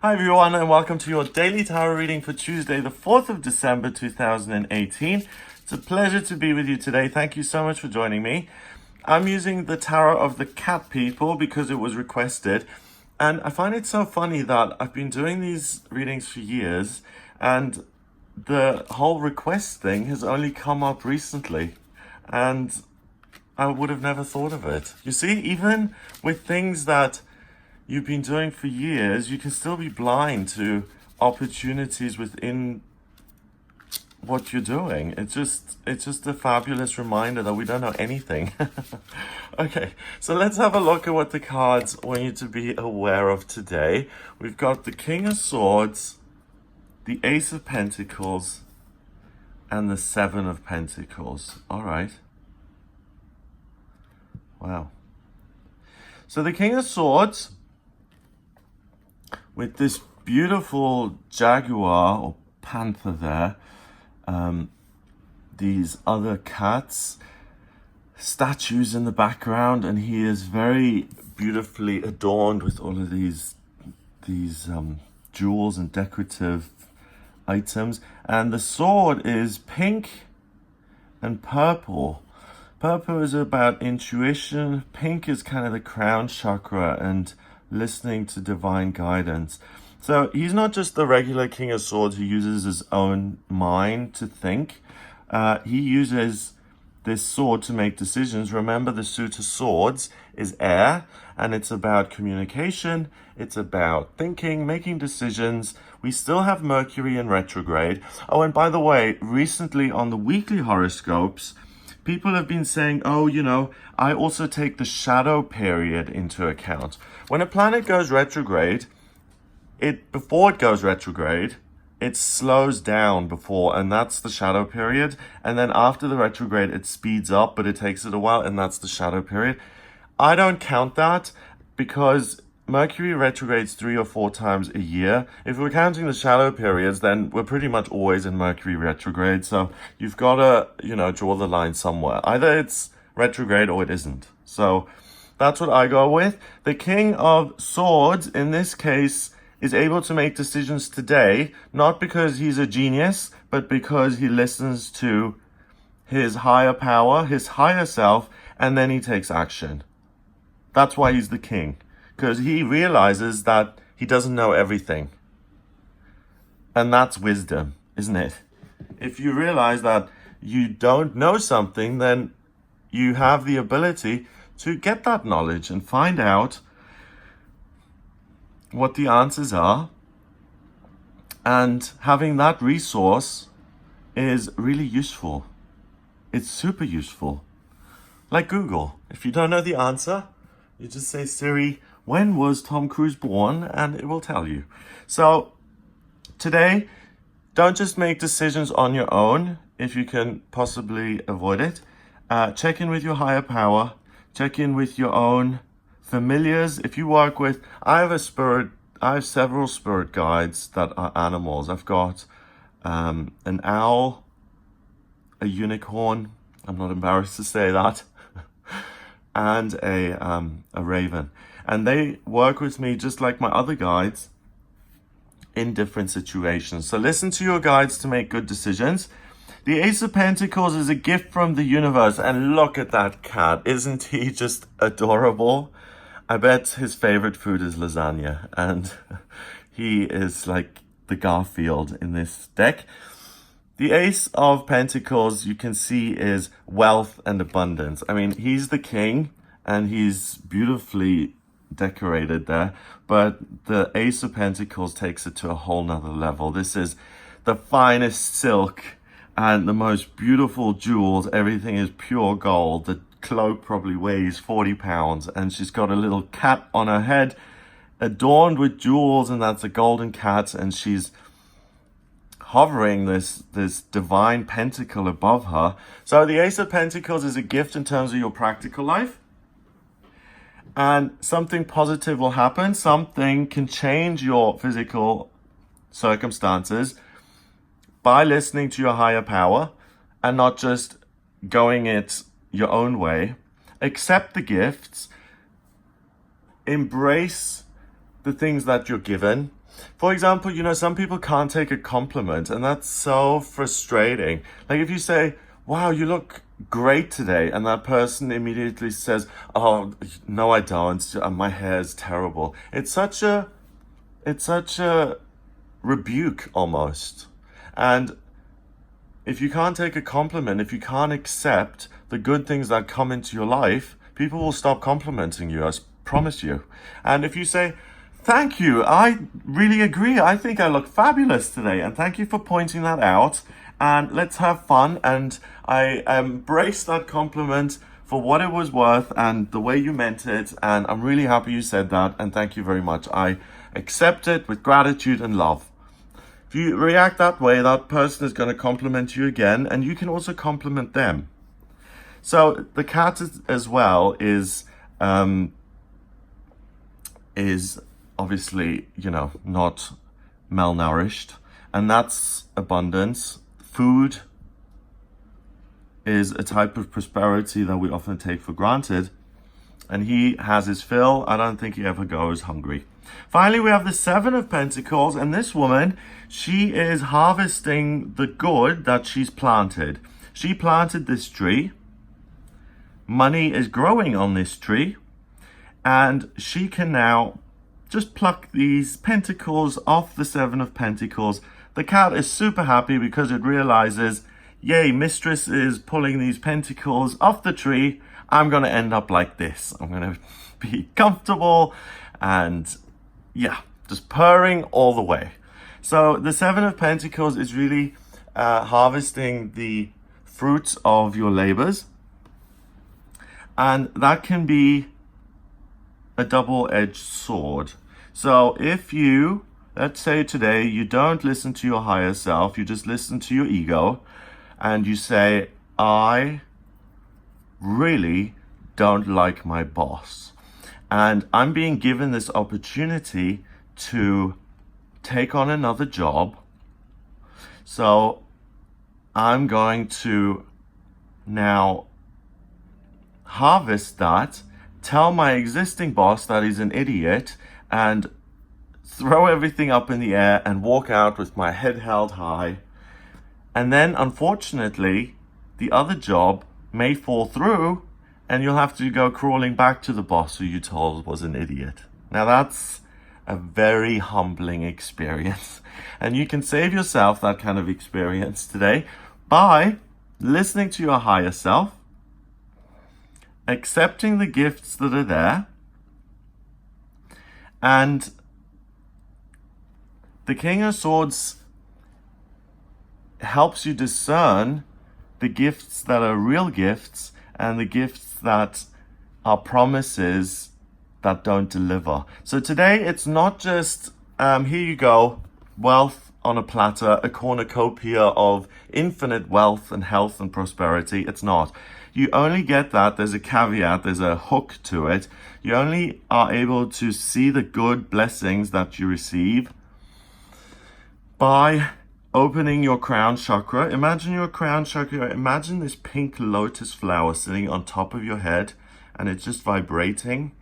Hi everyone and welcome to your daily tarot reading for Tuesday the 4th of December 2018. It's a pleasure to be with you today. Thank you so much for joining me. I'm using the Tarot of the Cat People because it was requested, and I find it so funny that I've been doing these readings for years and the whole request thing has only come up recently, and I would have never thought of it. You see, even with things that you've been doing for years, you can still be blind to opportunities within what you're doing. It's just a fabulous reminder that we don't know anything. Okay, so let's have a look at what the cards want you to be aware of today. We've got the King of Swords, the Ace of Pentacles, and the Seven of Pentacles. All right. Wow. So the King of Swords, with this beautiful jaguar or panther there, these other cats, statues in the background, and he is very beautifully adorned with all of these jewels and decorative items. And the sword is pink and purple. Purple is about intuition. Pink is kind of the crown chakra and listening to divine guidance. So he's not just the regular King of Swords who uses his own mind to think. He uses this sword to make decisions. Remember, the suit of swords is air, and it's about communication. It's about thinking, making decisions. We still have Mercury in retrograde. Oh, and by the way, recently on the weekly horoscopes, people have been saying, oh, I also take the shadow period into account. When a planet goes retrograde, before it goes retrograde, it slows down before, and that's the shadow period. And then after the retrograde, it speeds up, but it takes it a while, and that's the shadow period. I don't count that because Mercury retrogrades 3 or 4 times a year. If we're counting the shadow periods, then we're pretty much always in Mercury retrograde. So you've got to, draw the line somewhere. Either it's retrograde or it isn't. So that's what I go with. The King of Swords, in this case, is able to make decisions today, not because he's a genius, but because he listens to his higher power, his higher self, and then he takes action. That's why he's the king, because he realizes that he doesn't know everything. And that's wisdom, isn't it? If you realize that you don't know something, then you have the ability to get that knowledge and find out what the answers are. And having that resource is really useful. It's super useful. Like Google. If you don't know the answer, you just say, Siri, when was Tom Cruise born? And it will tell you. So today, don't just make decisions on your own if you can possibly avoid it. Check in with your higher power. Check in with your own familiars. If you work with, I have several spirit guides that are animals. I've got an owl, a unicorn, I'm not embarrassed to say that, and a raven. And they work with me just like my other guides in different situations. So listen to your guides to make good decisions. The Ace of Pentacles is a gift from the universe. And look at that cat. Isn't he just adorable? I bet his favorite food is lasagna. And he is like the Garfield in this deck. The Ace of Pentacles, you can see, is wealth and abundance. I mean, he's the king and he's beautifully decorated there. But the Ace of Pentacles takes it to a whole nother level. This is the finest silk and the most beautiful jewels. Everything is pure gold. The cloak probably weighs 40 pounds. And she's got a little cat on her head adorned with jewels, and that's a golden cat. And she's hovering this divine pentacle above her. So the Ace of Pentacles is a gift in terms of your practical life. And something positive will happen. Something can change your physical circumstances by listening to your higher power and not just going it your own way. Accept the gifts. Embrace the things that you're given. For example, some people can't take a compliment, and that's so frustrating. Like if you say, wow, you look great today, and that person immediately says, oh, no, I don't. My hair is terrible. It's such a rebuke almost. And if you can't take a compliment, if you can't accept the good things that come into your life, people will stop complimenting you, I promise you. And if you say, thank you, I really agree, I think I look fabulous today, and thank you for pointing that out, and let's have fun, and I embrace that compliment for what it was worth and the way you meant it, and I'm really happy you said that, and thank you very much. I accept it with gratitude and love. If you react that way, that person is going to compliment you again, and you can also compliment them. So the cat as well is obviously, not malnourished, and that's abundance. Food is a type of prosperity that we often take for granted, and he has his fill. I don't think he ever goes hungry. Finally, we have the Seven of Pentacles, and this woman, she is harvesting the good that she's planted. She planted this tree. Money is growing on this tree, and she can now just pluck these pentacles off the Seven of Pentacles. The cat is super happy because it realizes, yay, mistress is pulling these pentacles off the tree. I'm going to end up like this. I'm going to be comfortable and just purring all the way. So the Seven of Pentacles is really harvesting the fruits of your labors. And that can be a double-edged sword. So if you, let's say today, you don't listen to your higher self, you just listen to your ego, and you say, I really don't like my boss, and I'm being given this opportunity to take on another job, so I'm going to now harvest that, tell my existing boss that he's an idiot, and throw everything up in the air and walk out with my head held high. And then, unfortunately, the other job may fall through, and you'll have to go crawling back to the boss who you told was an idiot. Now that's a very humbling experience. And you can save yourself that kind of experience today by listening to your higher self, accepting the gifts that are there, and the King of Swords helps you discern the gifts that are real gifts and the gifts that are promises that don't deliver. So today it's not just, here you go, wealth on a platter, a cornucopia of infinite wealth and health and prosperity. It's not. You only get that, there's a caveat, there's a hook to it. You only are able to see the good blessings that you receive by opening your crown chakra. Imagine your crown chakra. Imagine this pink lotus flower sitting on top of your head, and it's just vibrating.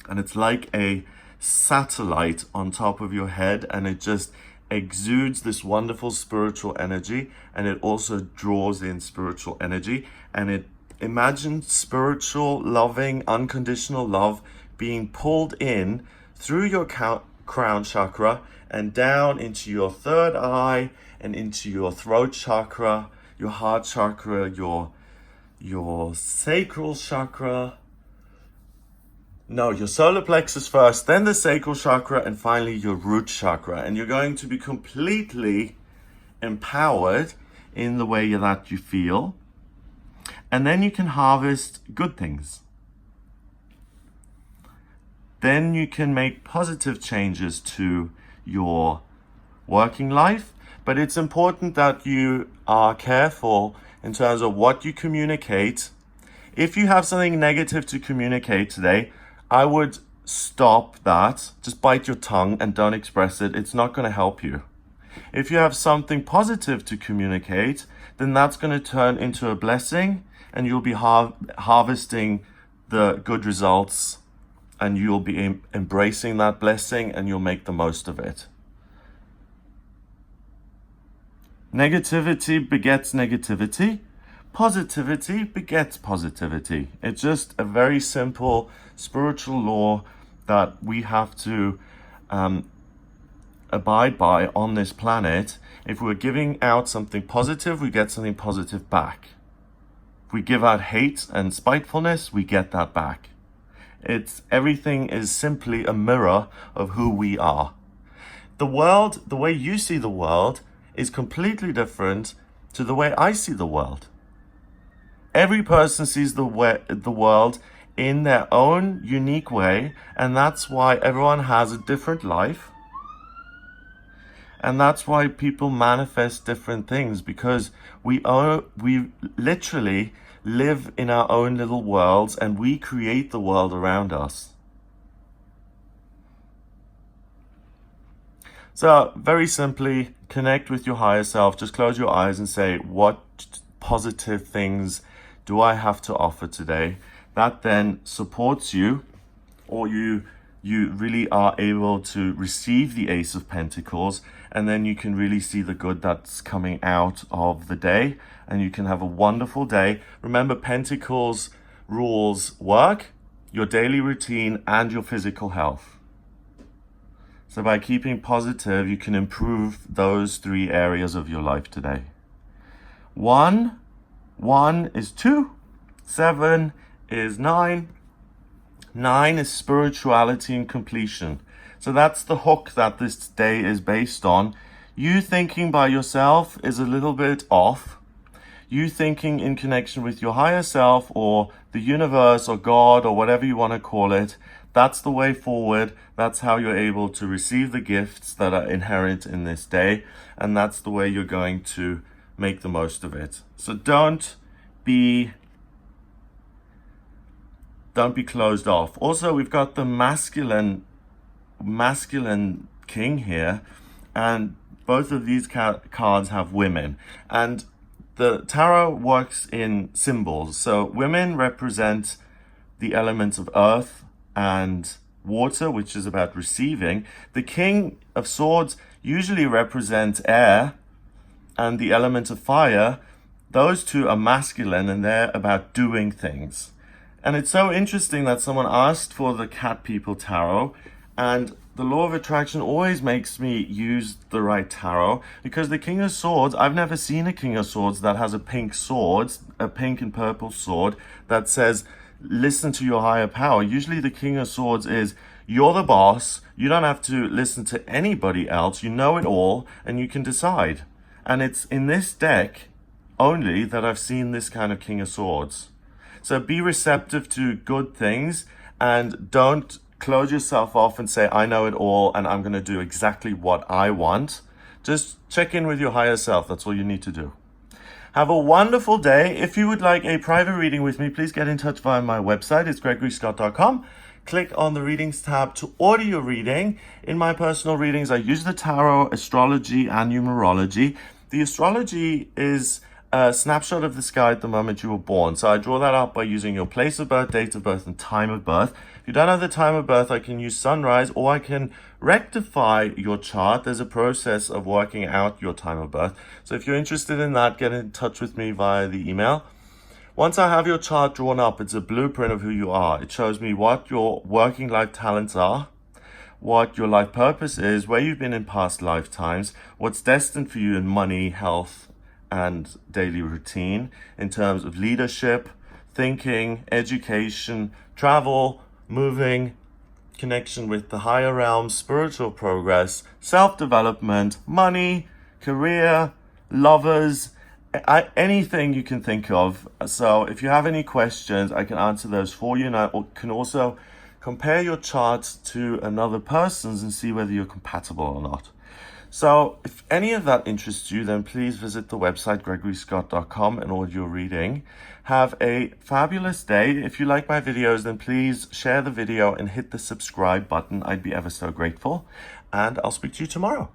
And it's like a satellite on top of your head, and it just exudes this wonderful spiritual energy, and it also draws in spiritual energy. And it imagines spiritual, loving, unconditional love being pulled in through your crown chakra and down into your third eye and into your throat chakra, your heart chakra, your sacral chakra. No, your solar plexus first, then the sacral chakra, and finally your root chakra. And you're going to be completely empowered in the way that you feel. And then you can harvest good things. Then you can make positive changes to your working life. But it's important that you are careful in terms of what you communicate. If you have something negative to communicate today, I would stop that. Just bite your tongue and don't express it. It's not going to help you. If you have something positive to communicate, then that's going to turn into a blessing, and you'll be harvesting the good results and you'll be embracing that blessing, and you'll make the most of it. Negativity begets negativity. Positivity begets positivity. It's just a very simple spiritual law that we have to abide by on this planet. If we're giving out something positive, we get something positive back. If we give out hate and spitefulness, we get that back. Everything is simply a mirror of who we are. The world, the way you see the world, is completely different to the way I see the world. Every person sees the world in their own unique way, and that's why everyone has a different life. And that's why people manifest different things, because we literally live in our own little worlds, and we create the world around us. So very simply, connect with your higher self. Just close your eyes and say, what positive things do I have to offer today? That then supports you, or you really are able to receive the Ace of Pentacles, and then you can really see the good that's coming out of the day, and you can have a wonderful day. Remember, Pentacles rules work, your daily routine, and your physical health. So by keeping positive, you can improve those 3 areas of your life today. 1 is 2, 7 is 9. 9 is spirituality and completion. So that's the hook that this day is based on. You thinking by yourself is a little bit off. You thinking in connection with your higher self, or the universe, or God, or whatever you want to call it, that's the way forward. That's how you're able to receive the gifts that are inherent in this day. And that's the way you're going to make the most of it. So don't be closed off. Also, we've got the masculine king here, and both of these cards have women. And the tarot works in symbols. So women represent the elements of earth and water, which is about receiving. The King of Swords usually represents air and the element of fire. Those two are masculine, and they're about doing things. And it's so interesting that someone asked for the Cat People Tarot, and the law of attraction always makes me use the right tarot, because the King of Swords, I've never seen a King of Swords that has a pink sword, a pink and purple sword that says, listen to your higher power. Usually the King of Swords is, you're the boss, you don't have to listen to anybody else, you know it all, and you can decide. And it's in this deck only that I've seen this kind of King of Swords. So be receptive to good things, and don't close yourself off and say, I know it all and I'm going to do exactly what I want. Just check in with your higher self. That's all you need to do. Have a wonderful day. If you would like a private reading with me, please get in touch via my website. It's gregoryscott.com. Click on the readings tab to order your reading. In my personal readings, I use the tarot, astrology, and numerology. The astrology is a snapshot of the sky at the moment you were born. So I draw that out by using your place of birth, date of birth, and time of birth. If you don't have the time of birth, I can use sunrise, or I can rectify your chart. There's a process of working out your time of birth. So if you're interested in that, get in touch with me via the email. Once I have your chart drawn up, it's a blueprint of who you are. It shows me what your working life talents are, what your life purpose is, where you've been in past lifetimes, what's destined for you in money, health, and daily routine, in terms of leadership, thinking, education, travel, moving, connection with the higher realms, spiritual progress, self-development, money, career, lovers, anything you can think of. So if you have any questions, I can answer those for you, and I can also compare your charts to another person's and see whether you're compatible or not. So if any of that interests you, then please visit the website gregoryscott.com and order your reading. Have a fabulous day. If you like my videos, then please share the video and hit the subscribe button. I'd be ever so grateful. And I'll speak to you tomorrow.